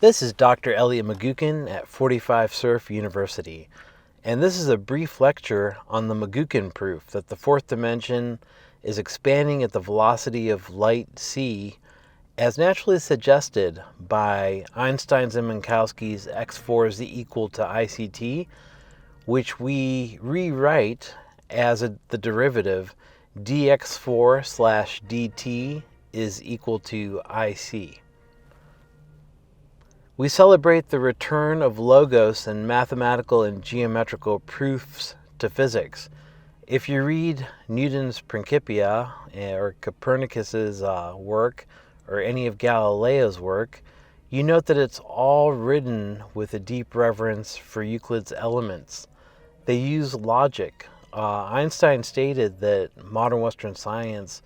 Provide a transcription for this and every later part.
This is Dr. Elliot McGucken at 45 Surf University, and this is a brief lecture on the McGucken Proof that the fourth dimension is expanding at the velocity of light c as naturally suggested by Einstein's and Minkowski's x4 is equal to ICT, which we rewrite as the derivative dx4 slash dt is equal to IC. We celebrate the return of logos and mathematical and geometrical proofs to physics. If you read Newton's Principia or Copernicus's work or any of Galileo's work, you note that it's all written with a deep reverence for Euclid's elements. They use logic. Einstein stated that modern Western science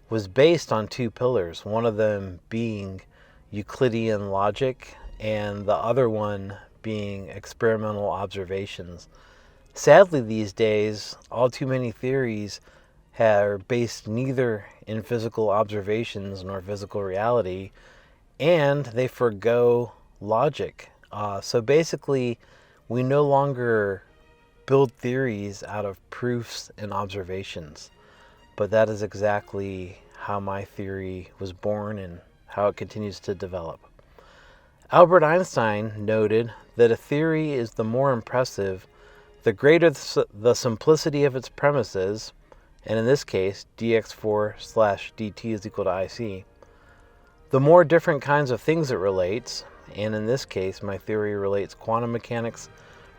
was based on two pillars, one of them being Euclidean logic and the other one being experimental observations. Sadly, these days, all too many theories are based neither in physical observations nor physical reality, and they forgo logic. So basically, we no longer build theories out of proofs and observations. But that is exactly how my theory was born and how it continues to develop. Albert Einstein noted that a theory is the more impressive, the greater the simplicity of its premises, and in this case, dx4 slash dt is equal to IC, the more different kinds of things it relates, and in this case, my theory relates quantum mechanics,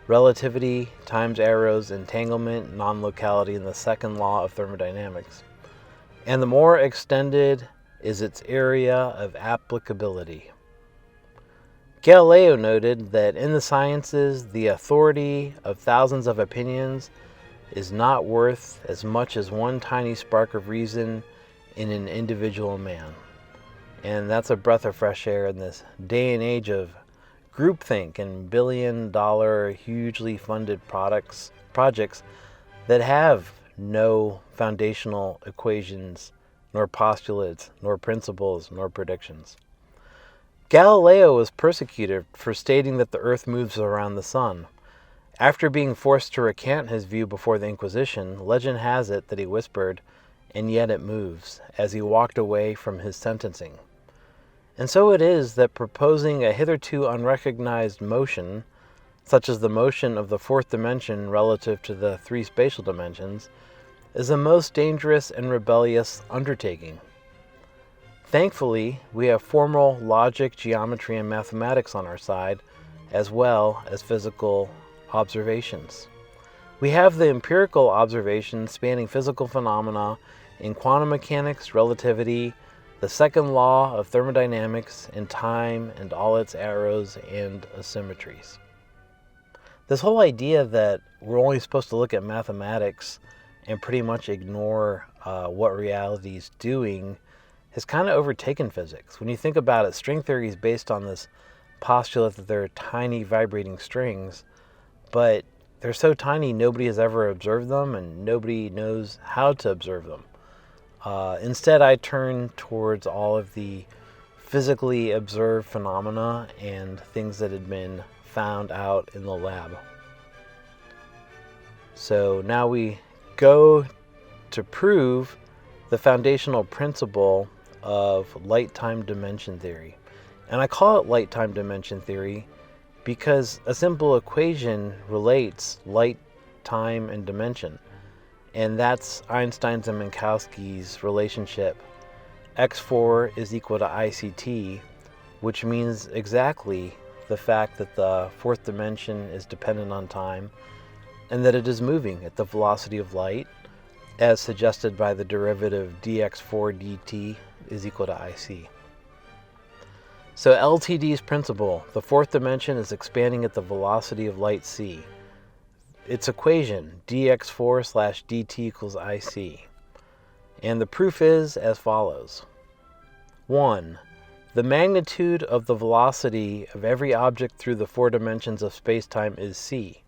relativity, times arrows, entanglement, nonlocality, and the second law of thermodynamics. And the more extended is its area of applicability. Galileo noted that in the sciences, the authority of thousands of opinions is not worth as much as one tiny spark of reason in an individual man. And that's a breath of fresh air in this day and age of groupthink and billion-dollar, hugely funded projects that have no foundational equations, nor postulates, nor principles, nor predictions. Galileo was persecuted for stating that the earth moves around the sun. After being forced to recant his view before the Inquisition, legend has it that he whispered, "And yet it moves," as he walked away from his sentencing. And so it is that proposing a hitherto unrecognized motion, such as the motion of the fourth dimension relative to the three spatial dimensions, is a most dangerous and rebellious undertaking. Thankfully, we have formal logic, geometry, and mathematics on our side, as well as physical observations. We have the empirical observations spanning physical phenomena in quantum mechanics, relativity, the second law of thermodynamics, and time and all its arrows and asymmetries. This whole idea that we're only supposed to look at mathematics and pretty much ignore what reality is doing has kind of overtaken physics. When you think about it, string theory is based on this postulate that they're tiny vibrating strings, but they're so tiny nobody has ever observed them and nobody knows how to observe them. Instead, I turn towards all of the physically observed phenomena and things that had been found out in the lab. So now we go to prove the foundational principle of light-time dimension theory. And I call it light-time dimension theory because a simple equation relates light, time, and dimension. And that's Einstein's and Minkowski's relationship. x4 is equal to ICT, which means exactly the fact that the fourth dimension is dependent on time and that it is moving at the velocity of light, as suggested by the derivative dx4 dt is equal to IC. So LTD's principle, the fourth dimension is expanding at the velocity of light c. Its equation, dx4 slash dt equals IC. And the proof is as follows. 1. The magnitude of the velocity of every object through the four dimensions of space-time is c.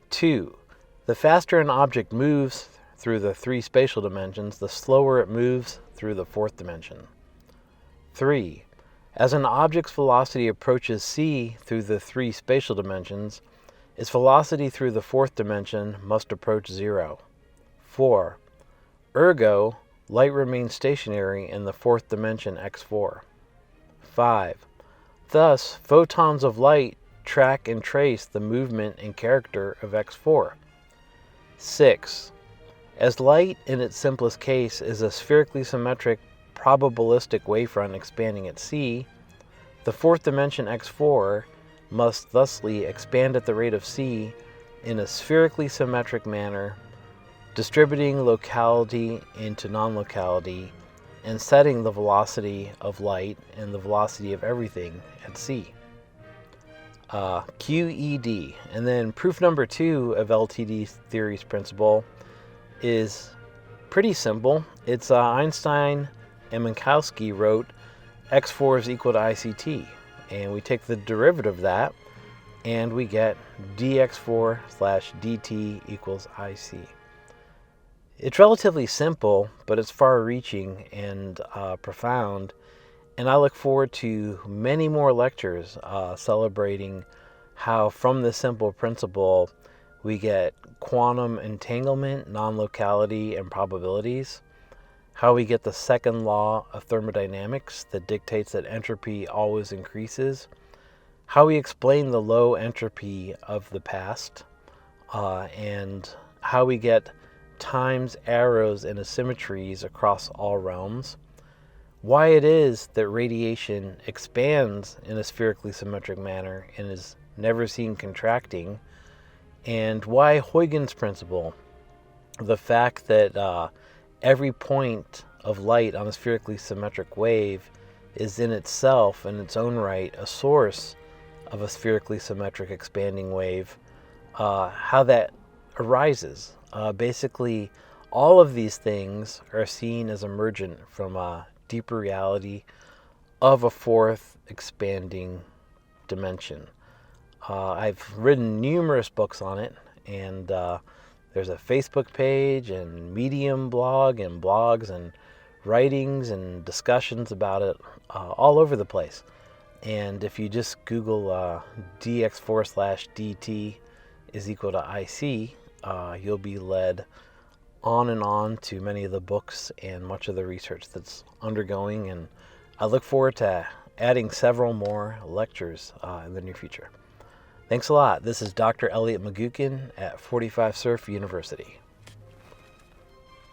2. The faster an object moves through the three spatial dimensions, the slower it moves through the fourth dimension. 3. As an object's velocity approaches c through the 3 spatial dimensions, its velocity through the 4th dimension must approach 0. 4. Ergo, light remains stationary in the 4th dimension x4. 5. Thus, photons of light track and trace the movement and character of x4. 6. As light in its simplest case is a spherically symmetric probabilistic wavefront expanding at c, the 4th dimension x4 must thusly expand at the rate of c in a spherically symmetric manner, distributing locality into non-locality and setting the velocity of light and the velocity of everything at c. QED. And then proof number 2 of LTD theory's principle is pretty simple. It's Einstein and Minkowski wrote x4 is equal to ICT. And we take the derivative of that and we get dx4 / dt equals IC. It's relatively simple, but it's far-reaching and profound, and I look forward to many more lectures celebrating how from this simple principle we get quantum entanglement, non-locality, and probabilities, how we get the second law of thermodynamics that dictates that entropy always increases, how we explain the low entropy of the past, and how we get times, arrows, and asymmetries across all realms, why it is that radiation expands in a spherically symmetric manner and is never seen contracting, and why Huygens' principle, the fact that every point of light on a spherically symmetric wave is in itself, in its own right, a source of a spherically symmetric expanding wave, how that arises. Basically, all of these things are seen as emergent from a deeper reality of a 4th expanding dimension. I've written numerous books on it, and there's a Facebook page and Medium blog and blogs and writings and discussions about it all over the place. And if you just Google dx4 / dt is equal to IC, you'll be led on and on to many of the books and much of the research that's undergoing, and I look forward to adding several more lectures in the near future. Thanks a lot. This is Dr. Elliot McGucken at 45 Surf University.